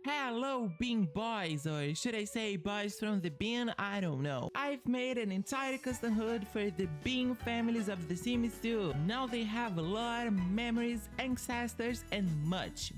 Hello Bean Boys, or should I say boys from the Bean? I don't know. I've made an entire custom hood for the Bean families of The Sims 2. Now they have a lot of memories, ancestors, and much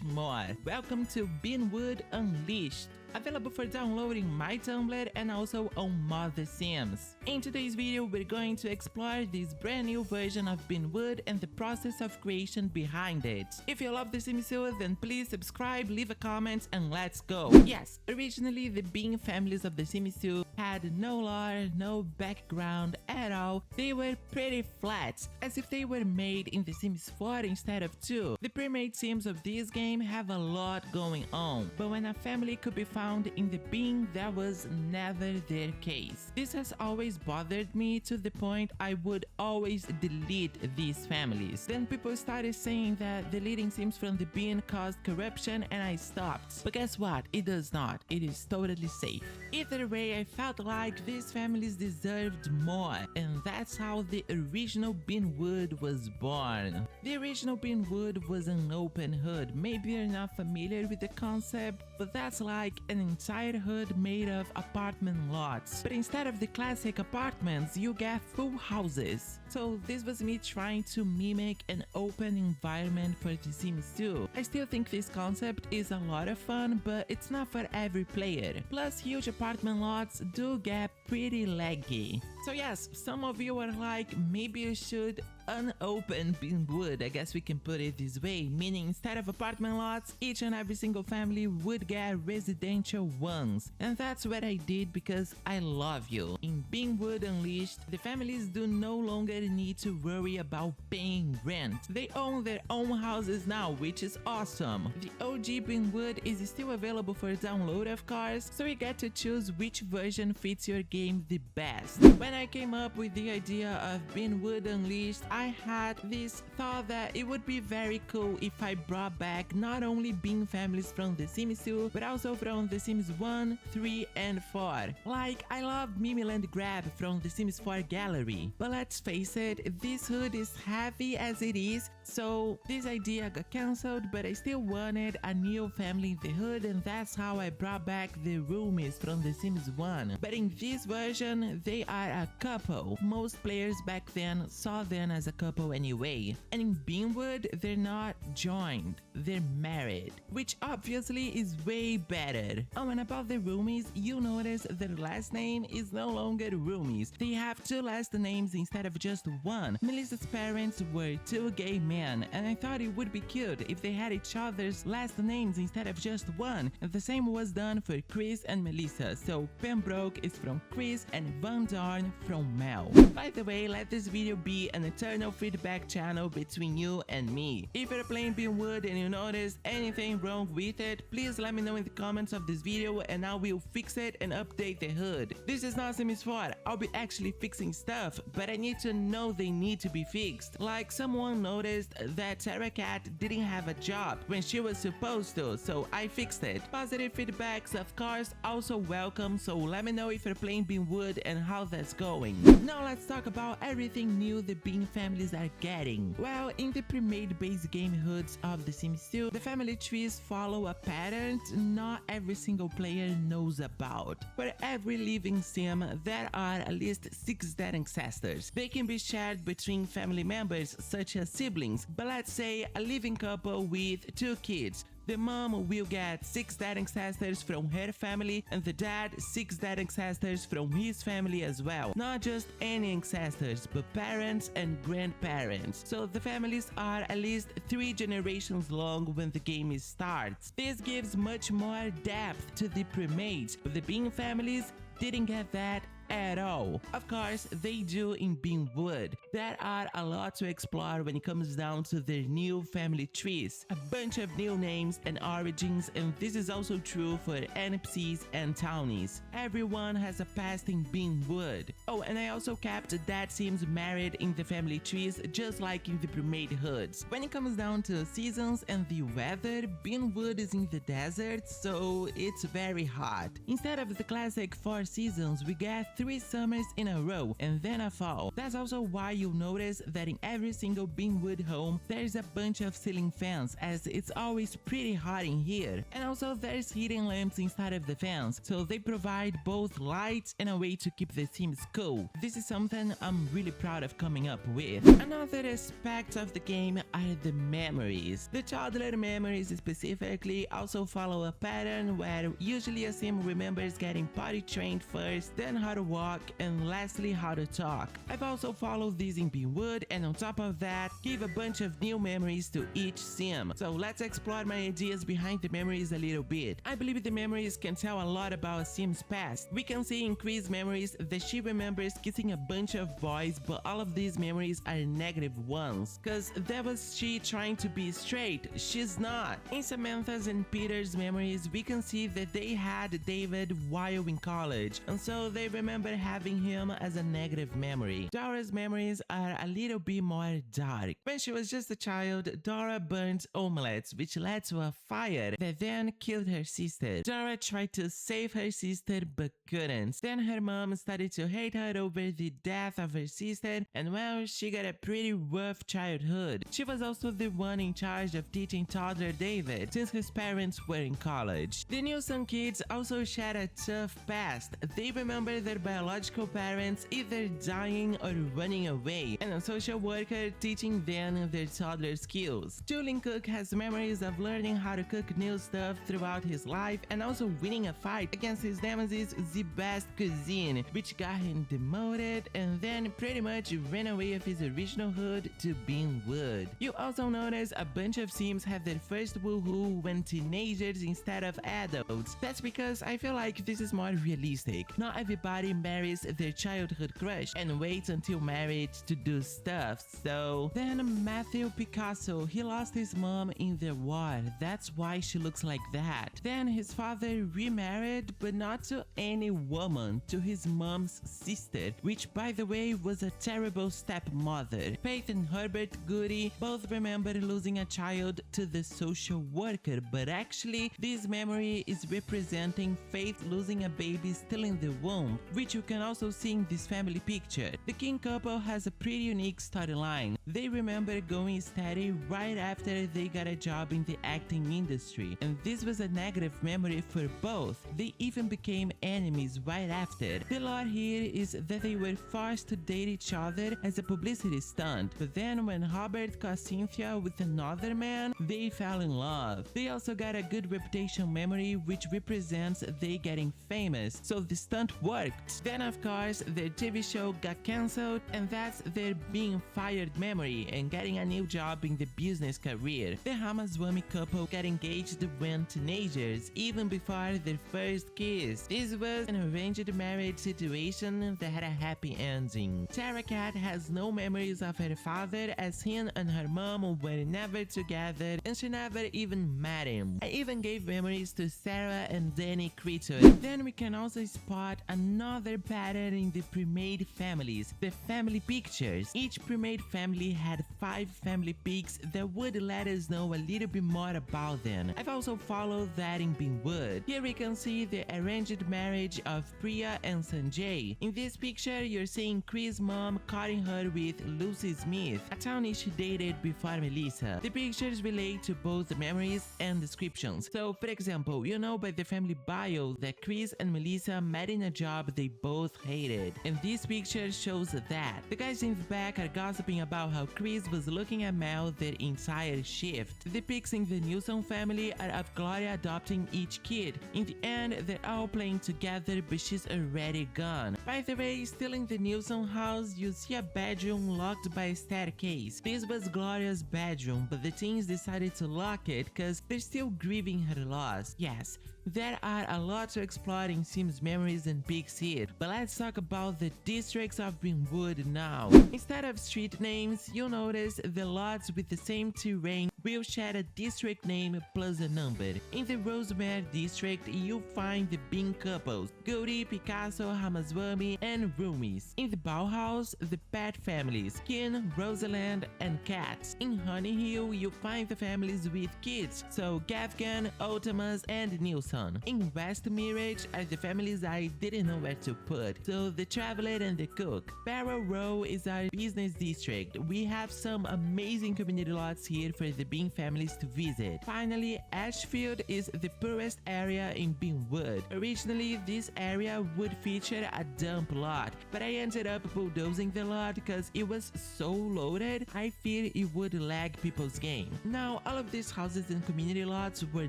more. Welcome to Binwood Unleashed. Available for downloading my Tumblr and also on Mod The Sims. In today's video, we're going to explore this brand new version of Binwood and the process of creation behind it. If you love The Sims 2, then please subscribe, leave a comment, and let's go. Yes, originally the Bean families of The Sims 2 had no lore, no background at all. They were pretty flat, as if they were made in The Sims 4 instead of 2. The pre-made Sims of this game have a lot going on, but when a family could be found in the Bean, that was never their case. This has always bothered me to the point I would always delete these families. Then people started saying that deleting Sims from the Bean caused corruption, and I stopped. But guess what? It does not. It is totally safe. Either way, I felt like these families deserved more, and that's how the original Binwood was born. The original Binwood was an open hood. Maybe you're not familiar with the concept, but that's like an entire hood made of apartment lots. But instead of the classic apartments, you get full houses. So this was me trying to mimic an open environment for The Sims 2. I still think this concept is a lot of fun, but it's not for every player. Plus, huge apartment lots do get pretty laggy. So yes, some of you are like, maybe you should unopen Binwood, I guess we can put it this way, meaning instead of apartment lots, each and every single family would get residential ones. And that's what I did because I love you. In Binwood Unleashed, the families do no longer need to worry about paying rent. They own their own houses now, which is awesome. The OG Binwood is still available for download, of course, so you get to choose which version fits your game the best. When I came up with the idea of Binwood Unleashed, I had this thought that it would be very cool if I brought back not only Bean families from The Sims 2, but also from The Sims 1, 3, and 4. Like, I love Mimiland Grab from The Sims 4 gallery. But let's face it, this hood is heavy as it is, so this idea got cancelled, but I still wanted a new family in the hood, and that's how I brought back the roomies from The Sims 1. But in this version, they are a couple. Most players back then saw them as a couple anyway. And in Binwood, they're not joined, they're married, which obviously is way better. Oh, and about the roomies, you notice their last name is no longer roomies. They have two last names instead of just one. Melissa's parents were two gay men, and I thought it would be cute if they had each other's last names instead of just one. And the same was done for Chris and Melissa, so Pembroke is from Chris and Van Dorn from Mel. By the way, let this video be an eternal feedback channel between you and me. If you're playing Binwood and you notice anything wrong with it, please let me know in the comments of this video and I will fix it and update the hood. This is not Sims 4, I'll be actually fixing stuff, but I need to know they need to be fixed. Like, someone noticed that Sarah Cat didn't have a job when she was supposed to, so I fixed it. Positive feedbacks, of course, also welcome, so let me know if you're playing Binwood and how that's going. Now let's talk about everything new the Bean families are getting. Well, in the pre-made base game hoods of The Sims 2, the family trees follow a pattern not every single player knows about. For every living sim, there are at least 6 dead ancestors. They can be shared between family members, such as siblings, but let's say a living couple with 2 kids. The mom will get 6 dead ancestors from her family, and the dad 6 dead ancestors from his family as well. Not just any ancestors, but parents and grandparents. So the families are at least 3 generations long when the game starts. This gives much more depth to the pre-made, but the Bean families didn't get that at all. Of course, they do in Binwood. There are a lot to explore when it comes down to their new family trees. A bunch of new names and origins, and this is also true for NPCs and townies. Everyone has a past in Binwood. Oh, and I also kept dead Sims married in the family trees, just like in the pre-made hoods. When it comes down to seasons and the weather, Binwood is in the desert, so it's very hot. Instead of the classic 4 seasons, we get 3 summers in a row and then a fall. That's also why you'll notice that in every single Binwood home there's a bunch of ceiling fans, as it's always pretty hot in here. And also there's hidden lamps inside of the fans, so they provide both light and a way to keep the Sims cool. This is something I'm really proud of coming up with. Another aspect of the game are the memories. The toddler memories specifically also follow a pattern where usually a Sim remembers getting potty trained first, then how to walk, and lastly how to talk. I've also followed these in Binwood, and on top of that, give a bunch of new memories to each Sim. So let's explore my ideas behind the memories a little bit. I believe the memories can tell a lot about a Sim's past. We can see in Cre's memories that she remembers kissing a bunch of boys, but all of these memories are negative ones, cause that was she trying to be straight. She's not. In Samantha's and Peter's memories, we can see that they had David while in college, and so they remember having him as a negative memory. Dora's memories are a little bit more dark. When she was just a child, Dora burnt omelets, which led to a fire that then killed her sister. Dora tried to save her sister but couldn't. Then her mom started to hate her over the death of her sister, and well, she got a pretty rough childhood. She was also the one in charge of teaching toddler David, since his parents were in college. The Nilsson kids also shared a tough past. They remember their biological parents either dying or running away, and a social worker teaching them their toddler skills. Julian Cook has memories of learning how to cook new stuff throughout his life, and also winning a fight against his nemesis, the Best Cuisine, which got him demoted and then pretty much ran away with his original hood to Binwood. You also notice a bunch of Sims have their first woohoo when teenagers instead of adults. That's because I feel like this is more realistic. Not everybody marries their childhood crush and waits until marriage to do stuff. So then Matthew Picasso, he lost his mom in the war. That's why she looks like that. Then his father remarried, but not to any woman, to his mom's sister, which by the way was a terrible stepmother. Faith and Herbert Goody both remember losing a child to the social worker, but actually this memory is representing Faith losing a baby still in the womb, which you can also see in this family picture. The King couple has a pretty unique storyline. They remember going steady right after they got a job in the acting industry, and this was a negative memory for both. They even became enemies right after. The lore here is that they were forced to date each other as a publicity stunt, but then when Robert caught Cynthia with another man, they fell in love. They also got a good reputation memory, which represents they getting famous, so the stunt worked. Then of course their TV show got cancelled, and that's their being fired memory and getting a new job in the business career. The Ramaswamy couple got engaged when teenagers, even before their first kiss. This was an arranged marriage situation that had a happy ending. Tara Cat has no memories of her father, as he and her mom were never together and she never even met him. I even gave memories to Sarah and Danny Creature. Then we can also spot another pattern in the pre-made families, the family pictures. Each pre-made family had 5 family pics that would let us know a little bit more about them. I've also followed that in Binwood. Here we can see the arranged marriage of Priya and Sanjay. In this picture, you're seeing Chris' mom courting her with Lucy Smith, a townie she dated before Melissa. The pictures relate to both memories and descriptions. So, for example, you know by the family bio that Chris and Melissa met in a job they both hated, and this picture shows that. The guys in the back are gossiping about how Chris was looking at Mel their entire shift. The pics in the Nilsson family are of Gloria adopting each kid. In the end, they're all playing together, but she's already gone. By the way, still in the Nilsson house, you see a bedroom locked by a staircase. This was Gloria's bedroom, but the teens decided to lock it because they're still grieving her loss. Yes, there are a lot to explore in Sims memories and pics here, but let's talk about the districts of Binwood now. Instead of street names, you'll notice the lots with the same terrain will share a district name plus a number. In the Rosemary district, you'll find the Bean couples, Goody, Picasso, Ramaswamy, and Roomies. In the Bauhaus, the Pet families, Kin, Rosalind, and Cats. In Honey Hill, you'll find the families with kids, so Gafgan, Ultimas, and Nilsson. In West Mirage are the families I didn't know where to put. So the traveler and the cook. Barrel Row is our business district. We have some amazing community lots here for the Bean families to visit. Finally, Ashfield is the poorest area in Binwood. Originally, this area would feature a dump lot, but I ended up bulldozing the lot because it was so loaded, I fear it would lag people's game. Now, all of these houses and community lots were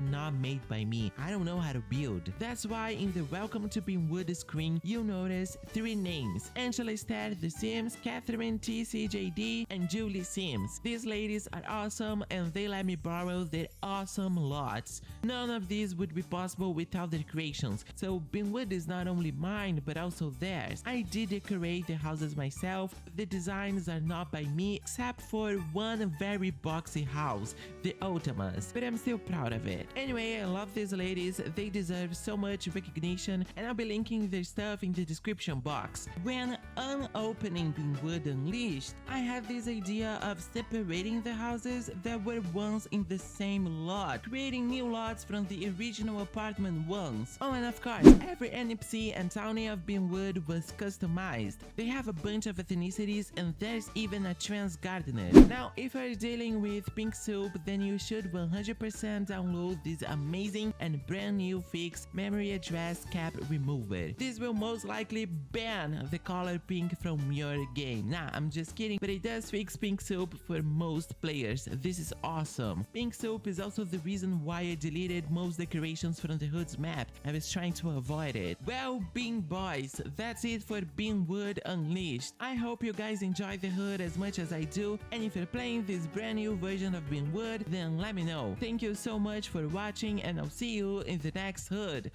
not made by me. I don't know how to build. That's why in the Welcome to Binwood screen, you'll notice 3 names: Angela Esther The Sims, Catherine TCJD, and Julie Sims. These ladies are awesome and they let me borrow their awesome lots. None of these would be possible without their creations, so Binwood is not only mine but also theirs. I did decorate the houses myself. The designs are not by me except for one very boxy house, the Ultimas, but I'm still proud of it. Anyway, I love these ladies. They deserve so much recognition, and I'll be linking their stuff in the description box. When unopening Binwood Unleashed, I had this idea of separating the houses that were once in the same lot, creating new lots from the original apartment ones. Oh, and of course, every NPC and townie of Binwood was customized. They have a bunch of ethnicities and there's even a trans gardener. Now, if you're dealing with pink soup, then you should 100% download this amazing and brand new fix memory address cap remover. This will most likely ban the color pink from your game. Nah, I'm just kidding, but it does fix pink soup for most players. This is awesome. Pink soup is also the reason why I deleted most decorations from the Hood's map. I was trying to avoid it. Well, Bean Boys, that's it for Binwood Unleashed. I hope you guys enjoy the Hood as much as I do, and if you're playing this brand new version of Binwood, then let me know. Thank you so much for watching, and I'll see you in the next Hood.